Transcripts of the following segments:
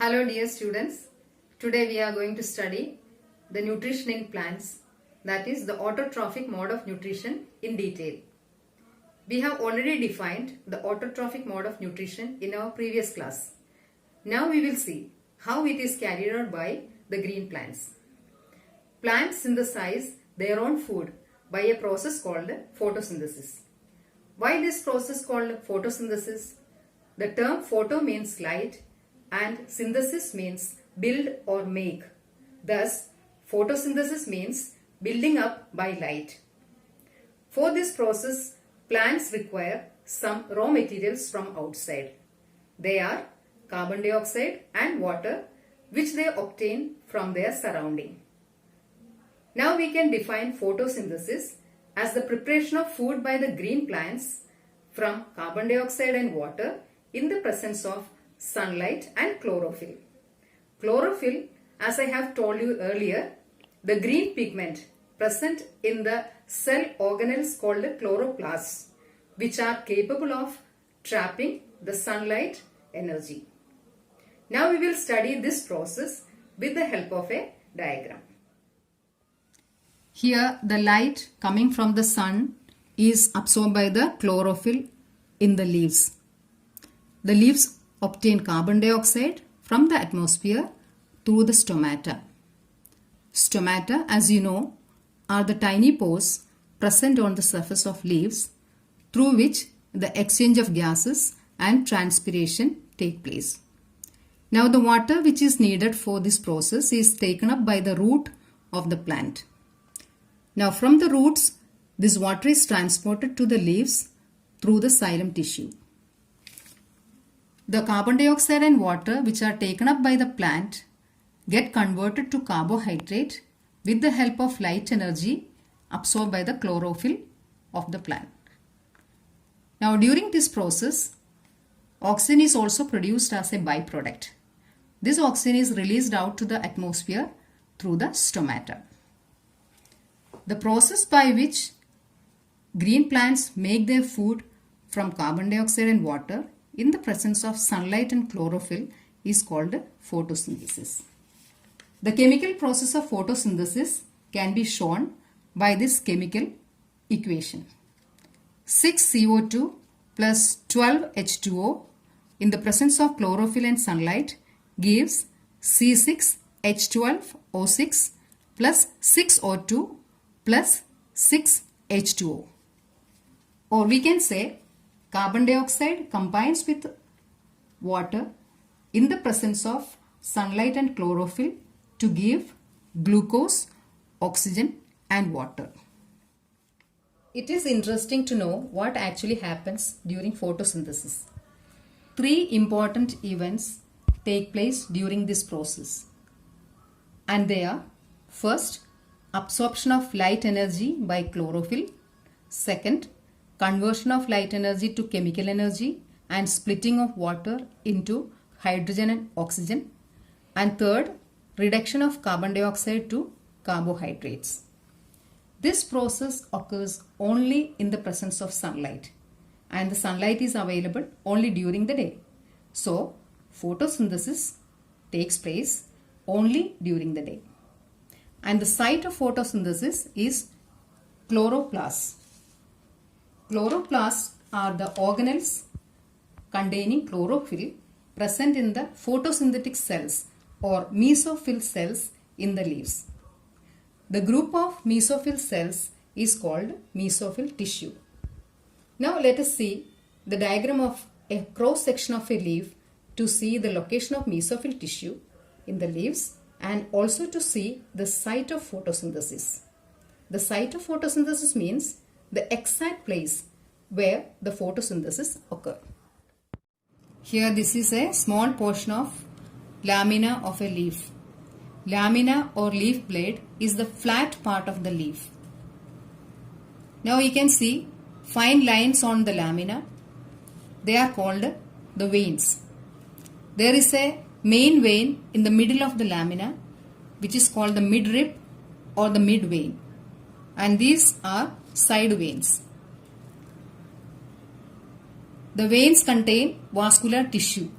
Hello dear students, today we are going to study the nutrition in plants, that is the autotrophic mode of nutrition in detail. We have already defined the autotrophic mode of nutrition in our previous class. Now we will see how it is carried out by the green plants. Plants synthesize their own food by a process called photosynthesis. Why this process called photosynthesis? The term photo means light and synthesis means build or make. Thus, photosynthesis means building up by light. For this process, plants require some raw materials from outside. They are carbon dioxide and water, which they obtain from their surrounding. Now we can define photosynthesis as the preparation of food by the green plants from carbon dioxide and water in the presence of sunlight and chlorophyll. Chlorophyll, as I have told you earlier, the green pigment present in the cell organelles called chloroplasts, which are capable of trapping the sunlight energy. Now we will study this process with the help of a diagram. Here the light coming from the sun is absorbed by the chlorophyll in the leaves. The leaves obtain carbon dioxide from the atmosphere through the stomata. Stomata, as you know, are the tiny pores present on the surface of leaves through which the exchange of gases and transpiration take place. Now the water which is needed for this process is taken up by the root of the plant. Now from the roots, this water is transported to the leaves through the xylem tissue. The carbon dioxide and water which are taken up by the plant get converted to carbohydrate with the help of light energy absorbed by the chlorophyll of the plant. Now during this process, oxygen is also produced as a byproduct. This oxygen is released out to the atmosphere through the stomata. The process by which green plants make their food from carbon dioxide and water in the presence of sunlight and chlorophyll is called photosynthesis. The chemical process of photosynthesis can be shown by this chemical equation. 6CO2 plus 12H2O in the presence of chlorophyll and sunlight gives C6H12O6 plus 6O2 plus 6H2O. Or we can say carbon dioxide combines with water in the presence of sunlight and chlorophyll to give glucose, oxygen and water. It is interesting to know what actually happens during photosynthesis. Three important events take place during this process. And they are: first, absorption of light energy by chlorophyll. Second, conversion of light energy to chemical energy and splitting of water into hydrogen and oxygen. And third, reduction of carbon dioxide to carbohydrates. This process occurs only in the presence of sunlight, and the sunlight is available only during the day. So, photosynthesis takes place only during the day. And the site of photosynthesis is chloroplasts. Chloroplasts are the organelles containing chlorophyll present in the photosynthetic cells or mesophyll cells in the leaves. The group of mesophyll cells is called mesophyll tissue. Now let us see the diagram of a cross section of a leaf to see the location of mesophyll tissue in the leaves and also to see the site of photosynthesis. The site of photosynthesis means the exact place where the photosynthesis occurs. Here this is a small portion of lamina of a leaf. Lamina or leaf blade is the flat part of the leaf. Now you can see fine lines on the lamina. They are called the veins. There is a main vein in the middle of the lamina which is called the midrib or the mid vein, and these are side veins. The veins contain vascular tissue.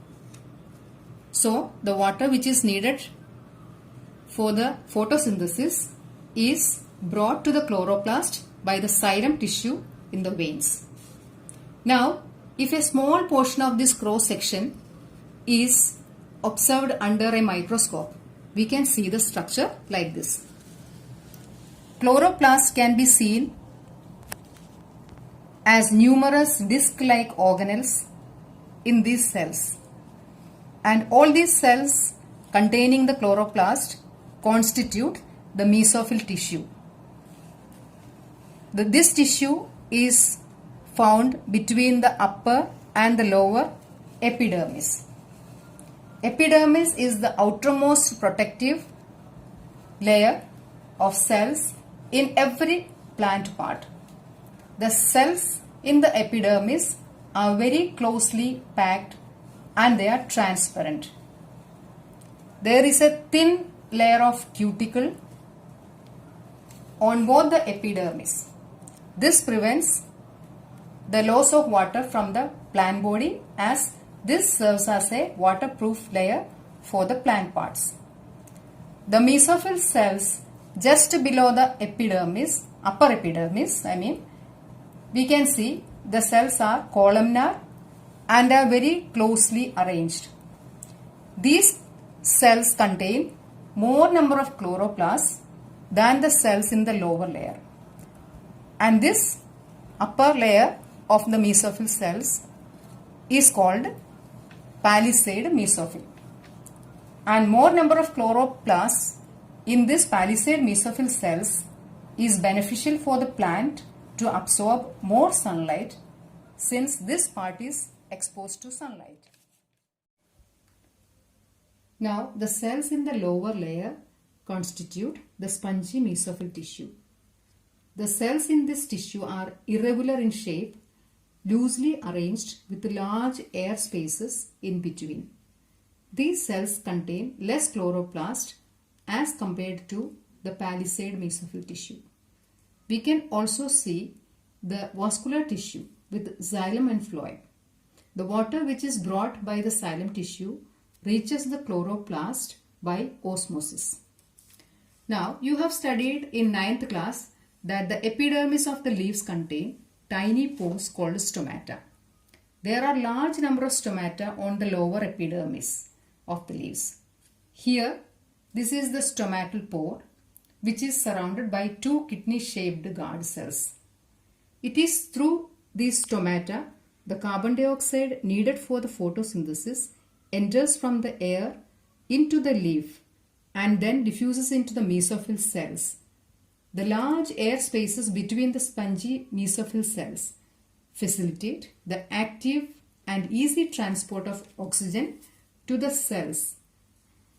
So the water which is needed for the photosynthesis is brought to the chloroplast by the xylem tissue in the veins. Now, if a small portion of this cross section is observed under a microscope, we can see the structure like this. Chloroplast can be seen as numerous disc-like organelles in these cells, and all these cells containing the chloroplast constitute the mesophyll tissue. This tissue is found between the upper and the lower epidermis. Epidermis is the outermost protective layer of cells in every plant part. The cells in the epidermis are very closely packed and they are transparent. There is a thin layer of cuticle on both the epidermis. This prevents the loss of water from the plant body, as this serves as a waterproof layer for the plant parts. The mesophyll cells just below the epidermis, upper epidermis, we can see the cells are columnar and are very closely arranged. These cells contain more number of chloroplasts than the cells in the lower layer. And this upper layer of the mesophyll cells is called palisade mesophyll. And more number of chloroplasts in this palisade mesophyll cells is beneficial for the plant to absorb more sunlight, since this part is exposed to sunlight. Now, the cells in the lower layer constitute the spongy mesophyll tissue. The cells in this tissue are irregular in shape, loosely arranged with large air spaces in between. These cells contain less chloroplast as compared to the palisade mesophyll tissue. We can also see the vascular tissue with xylem and phloem. The water which is brought by the xylem tissue reaches the chloroplast by osmosis. Now, you have studied in 9th class that the epidermis of the leaves contain tiny pores called stomata. There are large number of stomata on the lower epidermis of the leaves. Here, this is the stomatal pore, which is surrounded by two kidney-shaped guard cells. It is through these stomata the carbon dioxide needed for the photosynthesis enters from the air into the leaf and then diffuses into the mesophyll cells. The large air spaces between the spongy mesophyll cells facilitate the active and easy transport of oxygen to the cells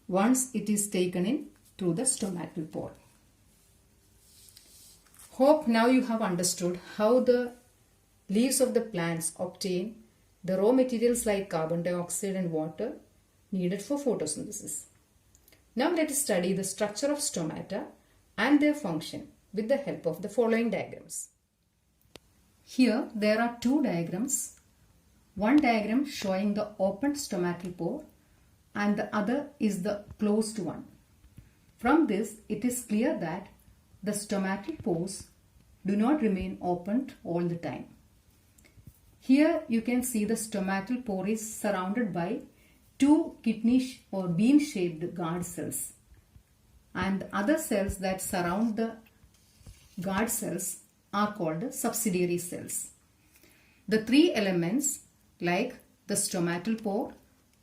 once it is taken in through the stomatal pore. Hope now you have understood how the leaves of the plants obtain the raw materials like carbon dioxide and water needed for photosynthesis. Now let us study the structure of stomata and their function with the help of the following diagrams. Here there are two diagrams. One diagram showing the open stomatal pore and the other is the closed one. From this, it is clear that the stomatal pores do not remain opened all the time. Here you can see the stomatal pore is surrounded by two kidney or bean-shaped guard cells, and other cells that surround the guard cells are called subsidiary cells. The three elements like the stomatal pore,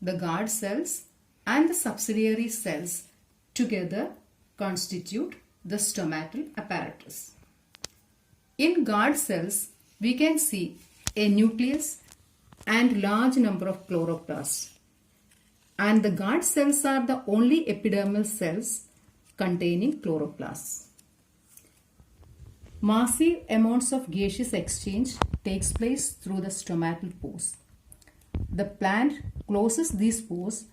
the guard cells and the subsidiary cells together constitute the stomatal apparatus. In guard cells, we can see a nucleus and large number of chloroplasts. And the guard cells are the only epidermal cells containing chloroplasts. Massive amounts of gaseous exchange takes place through the stomatal pores. The plant closes these pores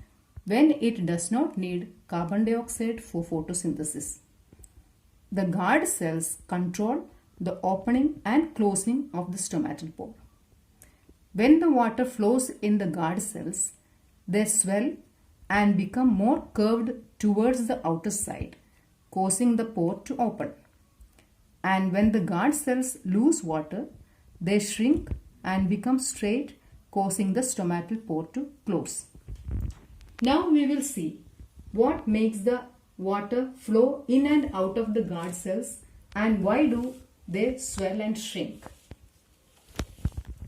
when it does not need carbon dioxide for photosynthesis. The guard cells control the opening and closing of the stomatal pore. When the water flows in the guard cells, they swell and become more curved towards the outer side, causing the pore to open. And when the guard cells lose water, they shrink and become straight, causing the stomatal pore to close. Now we will see what makes the water flow in and out of the guard cells and why do they swell and shrink.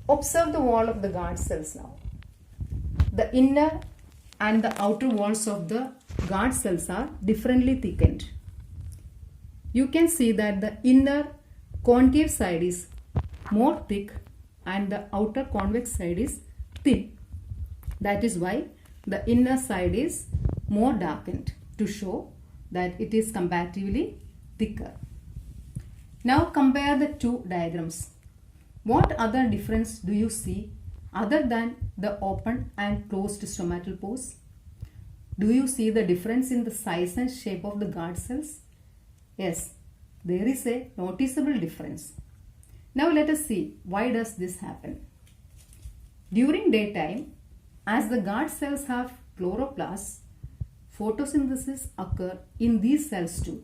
Observe the wall of the guard cells now. The inner and the outer walls of the guard cells are differently thickened. You can see that the inner concave side is more thick and the outer convex side is thin. That is why the inner side is more darkened to show that it is comparatively thicker. Now compare the two diagrams. What other difference do you see other than the open and closed stomatal pores? Do you see the difference in the size and shape of the guard cells? Yes, there is a noticeable difference. Now let us see why does this happen. During daytime, as the guard cells have chloroplasts, photosynthesis occurs in these cells too,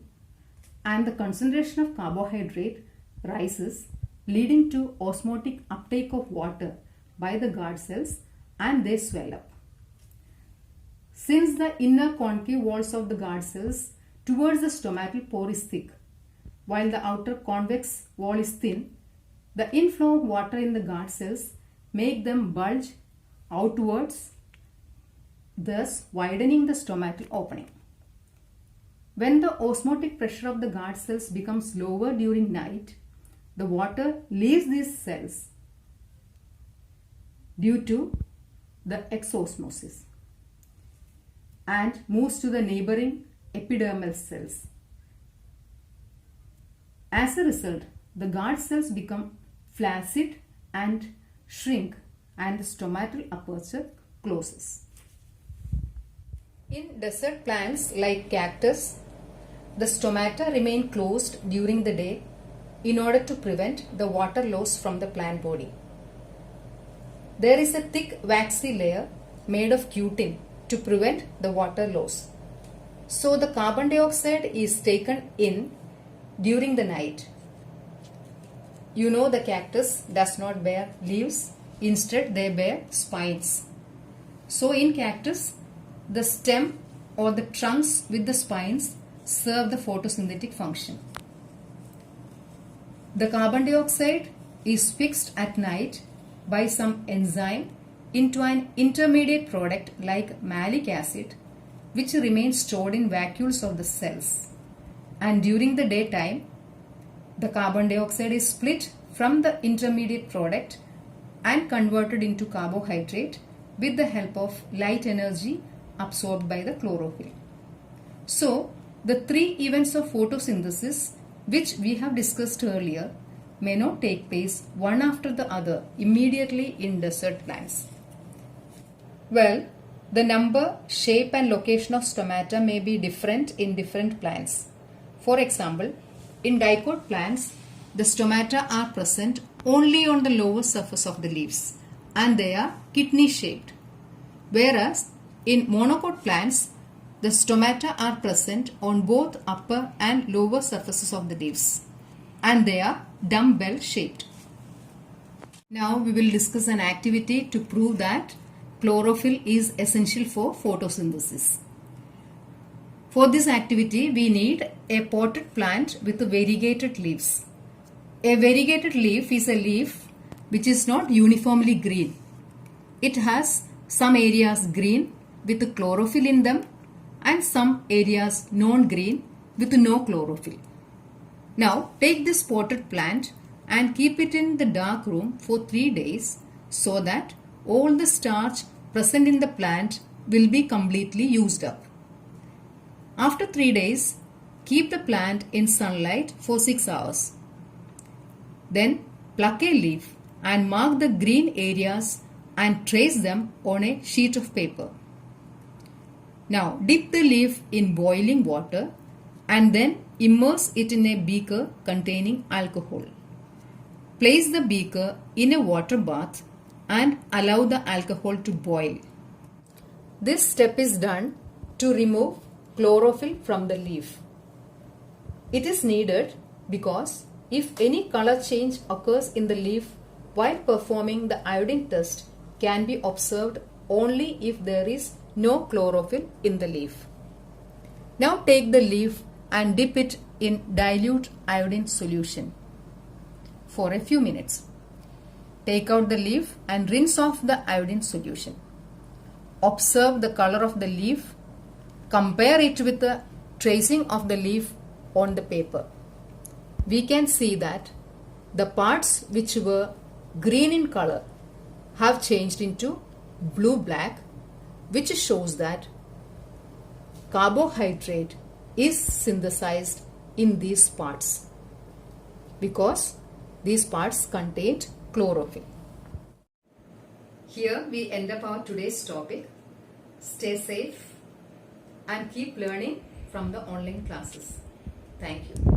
and the concentration of carbohydrate rises, leading to osmotic uptake of water by the guard cells and they swell up. Since the inner concave walls of the guard cells towards the stomatal pore is thick, while the outer convex wall is thin, the inflow of water in the guard cells make them bulge outwards, thus widening the stomatal opening. When the osmotic pressure of the guard cells becomes lower during night, the water leaves these cells due to the exosmosis and moves to the neighboring epidermal cells. As a result, the guard cells become flaccid and shrink and the stomatal aperture closes. In desert plants like cactus, the stomata remain closed during the day in order to prevent the water loss from the plant body. There is a thick waxy layer made of cutin to prevent the water loss. So the carbon dioxide is taken in during the night. You know the cactus does not bear leaves, instead they bear spines. So in cactus, the stem or the trunks with the spines serve the photosynthetic function. The carbon dioxide is fixed at night by some enzyme into an intermediate product like malic acid, which remains stored in vacuoles of the cells. And during the daytime, the carbon dioxide is split from the intermediate product and converted into carbohydrate with the help of light energy absorbed by the chlorophyll. So, the three events of photosynthesis which we have discussed earlier may not take place one after the other immediately in desert plants. Well, the number, shape and location of stomata may be different in different plants. For example, in dicot plants, the stomata are present only on the lower surface of the leaves and they are kidney shaped. Whereas in monocot plants, the stomata are present on both upper and lower surfaces of the leaves and they are dumbbell shaped. Now we will discuss an activity to prove that chlorophyll is essential for photosynthesis. For this activity, we need a potted plant with variegated leaves. A variegated leaf is a leaf which is not uniformly green. It has some areas green with chlorophyll in them and some areas non-green with no chlorophyll. Now take this potted plant and keep it in the dark room for 3 days so that all the starch present in the plant will be completely used up. After 3 days, keep the plant in sunlight for 6 hours. Then pluck a leaf and mark the green areas and trace them on a sheet of paper. Now dip the leaf in boiling water and then immerse it in a beaker containing alcohol. Place the beaker in a water bath and allow the alcohol to boil. This step is done to remove chlorophyll from the leaf. It is needed because if any color change occurs in the leaf while performing the iodine test can be observed only if there is no chlorophyll in the leaf. Now take the leaf and dip it in dilute iodine solution for a few minutes. Take out the leaf and rinse off the iodine solution. Observe the color of the leaf. Compare it with the tracing of the leaf on the paper. We can see that the parts which were green in color have changed into blue-black, which shows that carbohydrate is synthesized in these parts because these parts contained chlorophyll. Here we end up our today's topic. Stay safe and keep learning from the online classes. Thank you.